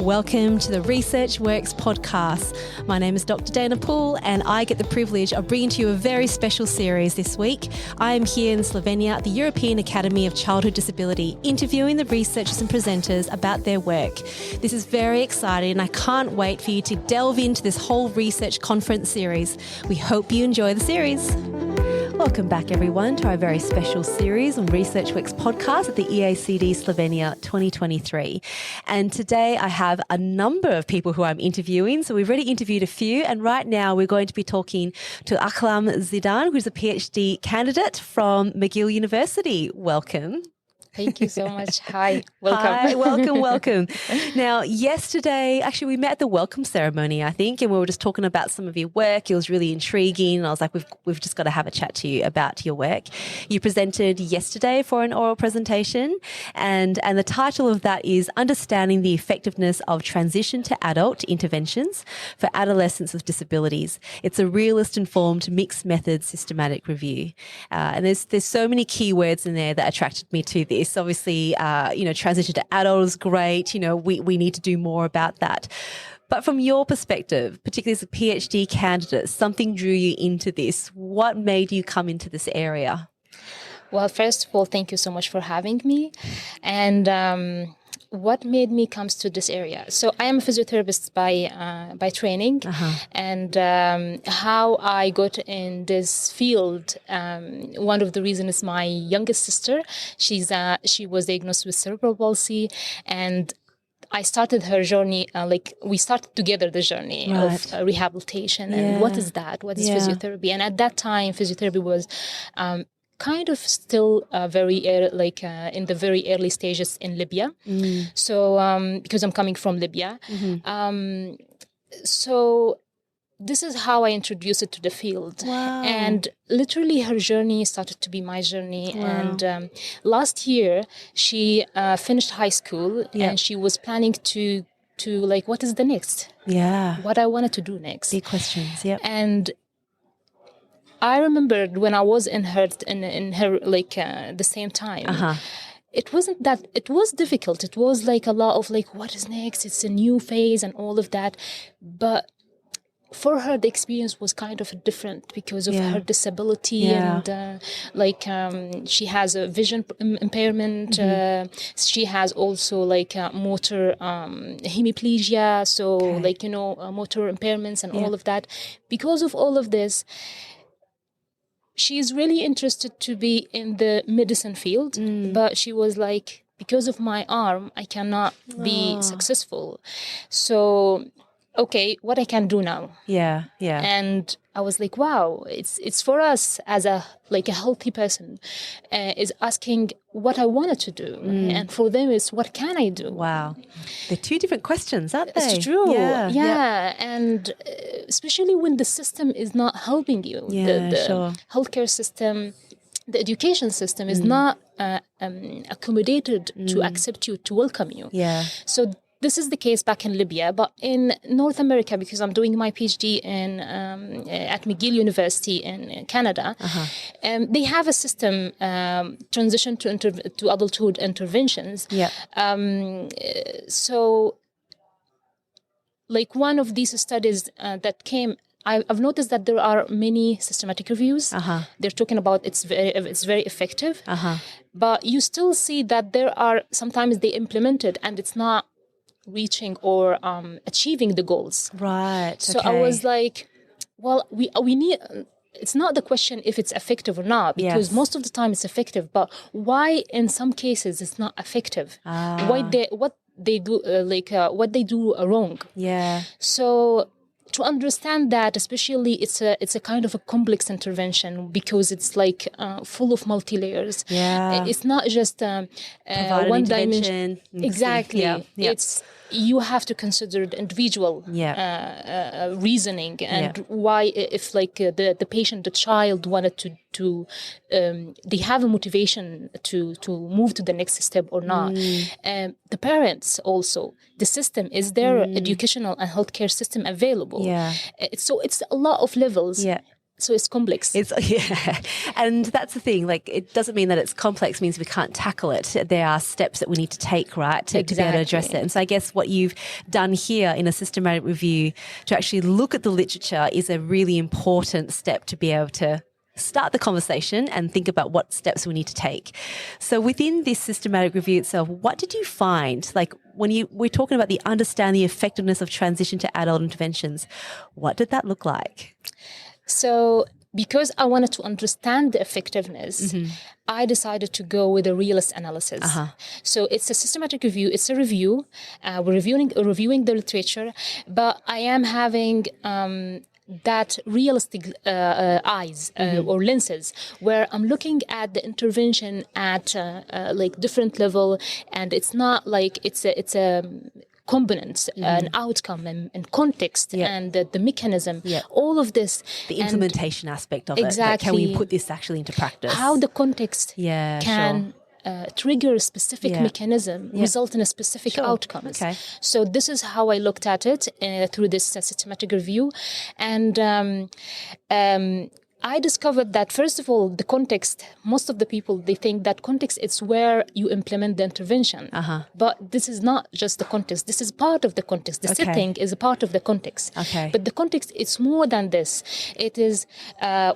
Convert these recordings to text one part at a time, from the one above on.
Welcome to the Research Works podcast. My name is Dr. Dana Poole and I get the privilege of bringing to you a very special series this week. I am here in Slovenia at the European Academy of Childhood Disability, interviewing the researchers and presenters about their work. This is very exciting and I can't wait for you to delve into this whole research conference series. We hope you enjoy the series. Welcome back, everyone, to our very special series on Research Works podcast at the EACD Slovenia 2023. And today I have a number of people who I'm interviewing. So we've already interviewed a few. And right now we're going to be talking to Ahlam Zidan, who's a PhD candidate from McGill University. Welcome. Thank you so much. Hi, welcome. Hi, welcome. Now, yesterday, actually, we met at the welcome ceremony, I think, and we were just talking about some of your work. It was really intriguing. And I was like, we've just got to have a chat to you about your work. You presented yesterday for an oral presentation, and the title of that is Understanding the Effectiveness of Transition to Adult Interventions for Adolescents with Disabilities. It's a realist-informed mixed method systematic review. And there's so many keywords in there that attracted me to this. Obviously, transition to adult is great. We need to do more about that. But from your perspective, particularly as a PhD candidate, something drew you into this. What made you come into this area? Well, first of all, thank you so much for having me. And what made me come to this area? So I am a physiotherapist by training, and how I got in this field. One of the reasons is my youngest sister. She was diagnosed with cerebral palsy, and I started her journey. We started together the journey of rehabilitation. And what is that? What is physiotherapy? And at that time, physiotherapy was kind of still in the very early stages in Libya. So because I'm coming from Libya. So this is how I introduced it to the field. Wow. And literally her journey started to be my journey. Wow. And last year she finished high school and she was planning to what is the next? Yeah. What I wanted to do next. Big questions, yeah. And I remembered when I was in her the same time. It wasn't that, it was difficult. It was like a lot of what is next? It's a new phase and all of that. But for her, the experience was kind of different because of her disability and she has a vision impairment. She has also motor hemiplegia. So motor impairments and all of that. Because of all of this, she is really interested to be in the medicine field, but she was like, because of my arm, I cannot be successful. So, okay, what I can do now? Yeah. And I was like, wow, it's for us as a healthy person, is asking what I wanted to do, and for them is what can I do? Wow, they're two different questions, aren't they? It's true. Yeah. And especially when the system is not helping you, the healthcare system, the education system is not accommodated to accept you, to welcome you. Yeah. So this is the case back in Libya, but in North America, because I'm doing my PhD at McGill University in Canada, they have a system, transition to adulthood interventions. Yeah. So, one of these studies that came, I've noticed that there are many systematic reviews. They're talking about it's very effective, but you still see that there are sometimes they implement it and it's not reaching or achieving the goals. Right. So I was like, well, we need. It's not the question if it's effective or not, because most of the time it's effective. But why in some cases it's not effective? What they do wrong? Yeah. So to understand that, especially it's a kind of a complex intervention because it's full of multi-layers. Yeah. It's not just one dimension. Exactly. Yeah. It's you have to consider the individual reasoning and why, if the patient, the child wanted to they have a motivation to move to the next step or not. The parents also, the system, is their educational and healthcare system available. Yeah. So it's a lot of levels. Yeah. So it's complex. And that's the thing. Like, it doesn't mean that it's complex means we can't tackle it. There are steps that we need to take, right, to be able to address it. And so I guess what you've done here in a systematic review to actually look at the literature is a really important step to be able to start the conversation and think about what steps we need to take. So within this systematic review itself, what did you find? Like, when we're talking about the understand the effectiveness of transition to adult interventions, what did that look like? So because I wanted to understand the effectiveness, I decided to go with a realist analysis. So it's a systematic review. It's a review. We're reviewing the literature, but I am having that realistic eyes or lenses, where I'm looking at the intervention at like different level, and it's not like it's a components, an outcome and context and the mechanism, all of this. The implementation aspect of it. Exactly. Like, can we put this actually into practice? How the context can trigger a specific mechanism, result in a specific outcomes. So this is how I looked at it through this systematic review. And I discovered that, first of all, the context, most of the people, they think that context is where you implement the intervention. But this is not just the context. This is part of the context. The setting is a part of the context. But the context is more than this. It is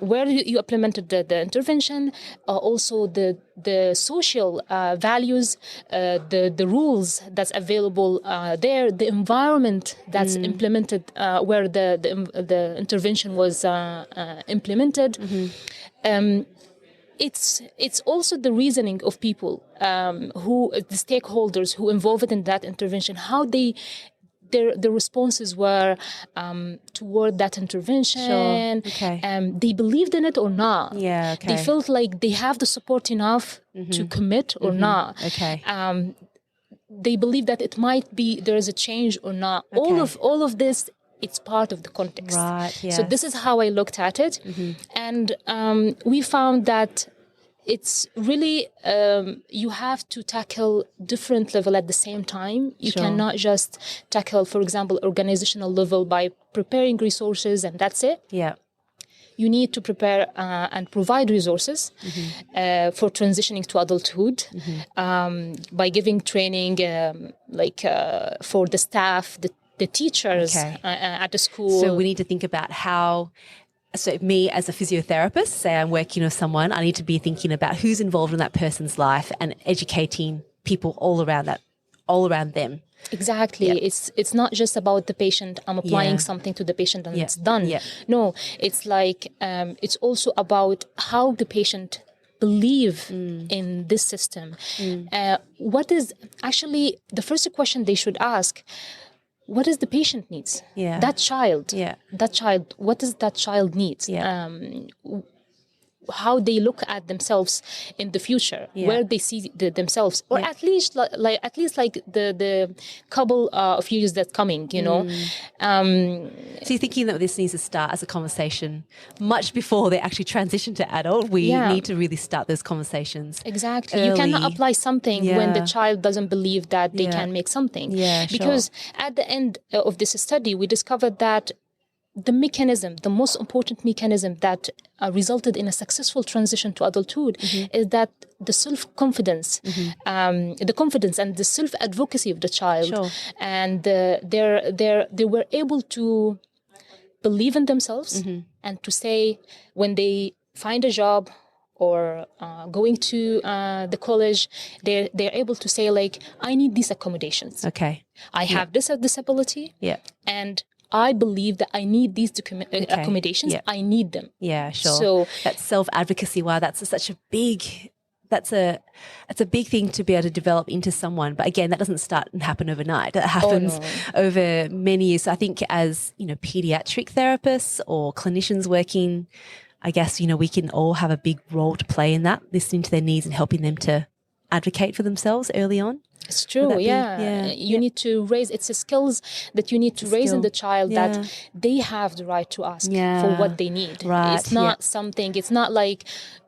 where you implemented the intervention, also the social values, the rules that's available there, the environment that's implemented, where the intervention was implemented. It's also the reasoning of people, the stakeholders who involved in that intervention, how their responses were toward that intervention. They believed in it or not. They felt like they have the support enough to commit or not. They believe that it might be there is a change or not. All of this, it's part of the context. So this is how I looked at it. And we found that it's really, you have to tackle different level at the same time. You cannot just tackle, for example, organizational level by preparing resources and that's it. You need to prepare and provide resources for transitioning to adulthood by giving training for the staff, the teachers at the school. So we need to think about how, so me as a physiotherapist, say I'm working with someone, I need to be thinking about who's involved in that person's life and educating people all around them. Exactly. It's not just about the patient. I'm applying something to the patient and it's done. No, it's like, it's also about how the patient believe in this system. What is actually the first question they should ask? What does the patient needs? That child. That child. What does that child needs? How they look at themselves in the future, where they see themselves, or at least the couple of years that's coming, you know. So you're thinking that this needs to start as a conversation much before they actually transition to adult. We need to really start those conversations. Exactly. Early. You cannot apply something when the child doesn't believe that they can make something. Because at the end of this study, we discovered that the mechanism, the most important mechanism that resulted in a successful transition to adulthood is that the self-confidence, the confidence and the self-advocacy of the child, and they were able to believe in themselves and to say when they find a job or going to the college, they're able to say like, I need these accommodations. I have this disability, and I believe that I need these accommodations. I need them. So that's self-advocacy. Wow, that's such a big. It's a big thing to be able to develop into someone. But again, that doesn't start and happen overnight. It happens over many years. So I think as, pediatric therapists or clinicians working, I guess, we can all have a big role to play in that, listening to their needs and helping them to advocate for themselves early on. It's true, You need to raise, it's a skills that you need to raise in the child that they have the right to ask for what they need. It's not something, it's not like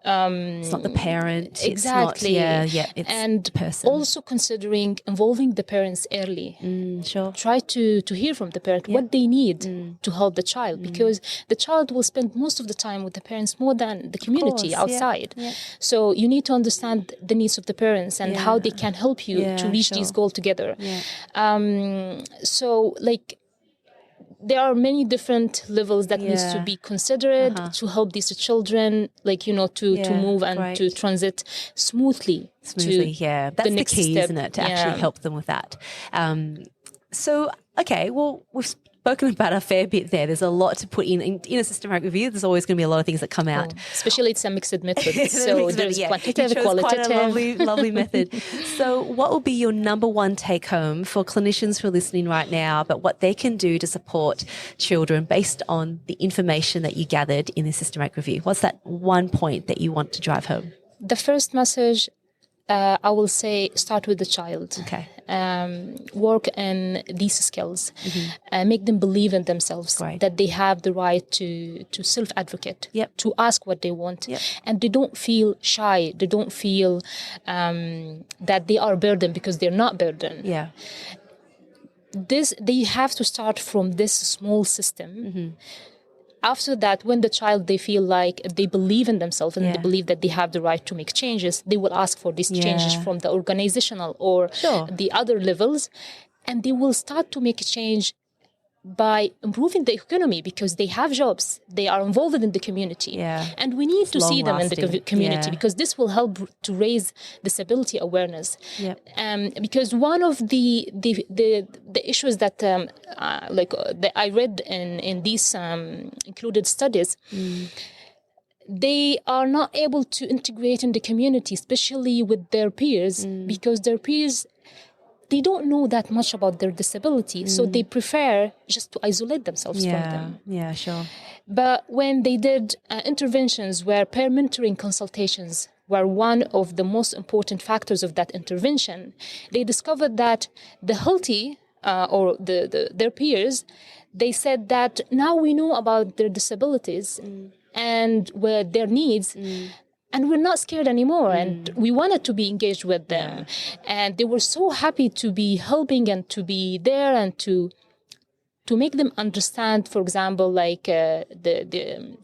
It's not the parent. Exactly. It's and the person. Also considering involving the parents early. Sure. Try to hear from the parent what they need to help the child, because the child will spend most of the time with the parents more than the community outside. So you need to understand the needs of the parents and how they can help you to reach these goals together. So like, there are many different levels that needs to be considered to help these children, like, to move and to transit smoothly. That's the key, step. isn't it? To actually help them with that. Okay, well, we've spoken about a fair bit there. There's a lot to put in a systematic review. There's always going to be a lot of things that come out. Especially it's a mixed method. So there's quantitative, qualitative. Quite a lovely method. So what will be your number one take home for clinicians who are listening right now, but what they can do to support children based on the information that you gathered in the systematic review? What's that one point that you want to drive home? The first message, I will say, start with the child. Okay. Work in these skills. Make them believe in themselves, that they have the right to self-advocate, to ask what they want. And they don't feel shy. They don't feel that they are burdened, because they're not burdened. They have to start from this small system. After that, when the child, they feel like they believe in themselves and they believe that they have the right to make changes, they will ask for these changes from the organizational or the other levels, and they will start to make a change by improving the economy, because they have jobs, they are involved in the community, and we need to see them in the community, because this will help to raise disability awareness. Because one of the issues that that I read in these included studies, they are not able to integrate in the community, especially with their peers, because their peers, they don't know that much about their disability, so they prefer just to isolate themselves from them. Yeah, sure. But when they did interventions where peer mentoring consultations were one of the most important factors of that intervention, they discovered that the healthy or their peers, they said that now we know about their disabilities and where their needs. And we're not scared anymore, and we wanted to be engaged with them. And they were so happy to be helping and to be there and to make them understand, for example, like the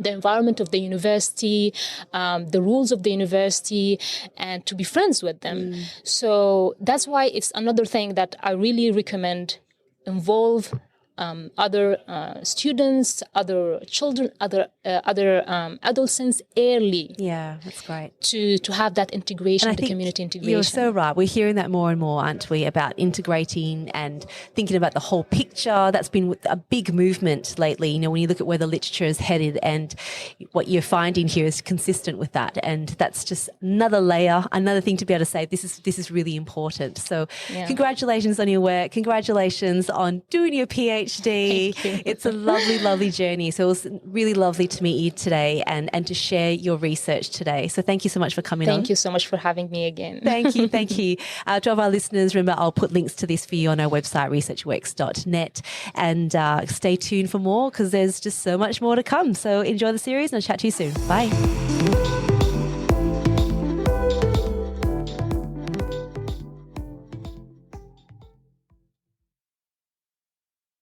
environment of the university, the rules of the university, and to be friends with them. So that's why it's another thing that I really recommend: involve other students, other children, other adolescents early. Yeah, that's great. To have that integration, and the community integration. You're so right. We're hearing that more and more, aren't we, about integrating and thinking about the whole picture. That's been a big movement lately. You know, when you look at where the literature is headed, and what you're finding here is consistent with that. And that's just another layer, another thing to be able to say, this is really important. So congratulations on your work. Congratulations on doing your PhD. It's a lovely, lovely journey. So it was really lovely to meet you today and to share your research today. So thank you so much for coming on. Thank you so much for having me again. Thank you. Thank you. To all of our listeners, remember, I'll put links to this for you on our website, researchworks.net, and stay tuned for more, because there's just so much more to come. So enjoy the series, and I'll chat to you soon. Bye.